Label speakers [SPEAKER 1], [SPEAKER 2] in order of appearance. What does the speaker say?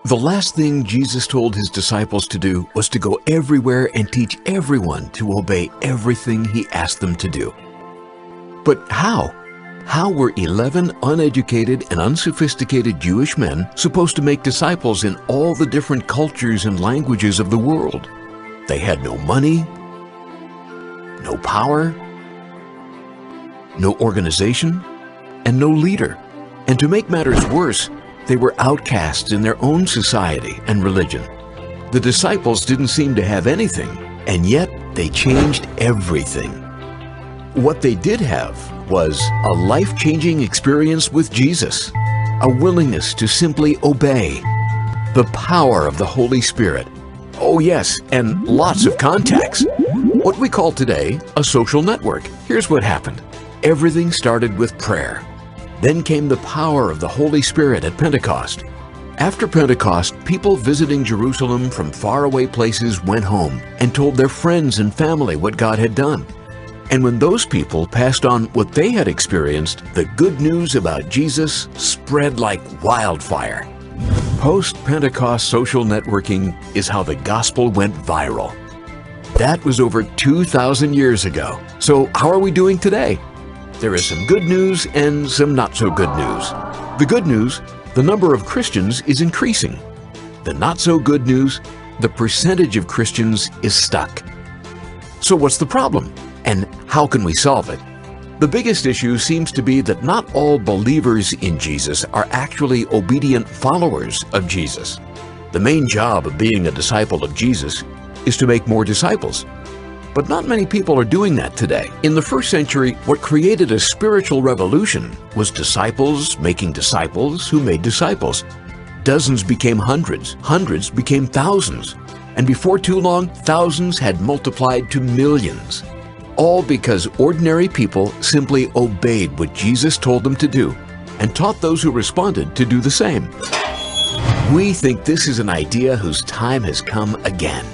[SPEAKER 1] The last thing Jesus told his disciples to do was to go everywhere and teach everyone to obey everything he asked them to do. But how? How were 11 uneducated and unsophisticated Jewish men supposed to make disciples in all the different cultures and languages of the world? They had no money, no power, no organization, and no leader. And to make matters worse, they were outcasts in their own society and religion. The disciples didn't seem to have anything, and yet they changed everything. What they did have was a life-changing experience with Jesus, a willingness to simply obey, the power of the Holy Spirit. Oh yes, and lots of contacts. What we call today a social network. Here's what happened. Everything started with prayer. Then came the power of the Holy Spirit at Pentecost. After Pentecost, people visiting Jerusalem from faraway places went home and told their friends and family what God had done. And when those people passed on what they had experienced, the good news about Jesus spread like wildfire. Post-Pentecost social networking is how the gospel went viral. That was over 2,000 years ago. So how are we doing today? There is some good news and some not so good news. The good news, the number of Christians is increasing. The not so good news, the percentage of Christians is stuck. So what's the problem? And how can we solve it? The biggest issue seems to be that not all believers in Jesus are actually obedient followers of Jesus. The main job of being a disciple of Jesus is to make more disciples. But not many people are doing that today. In the first century, what created a spiritual revolution was disciples making disciples who made disciples. Dozens became hundreds, hundreds became thousands, and before too long, thousands had multiplied to millions. All because ordinary people simply obeyed what Jesus told them to do and taught those who responded to do the same. We think this is an idea whose time has come again.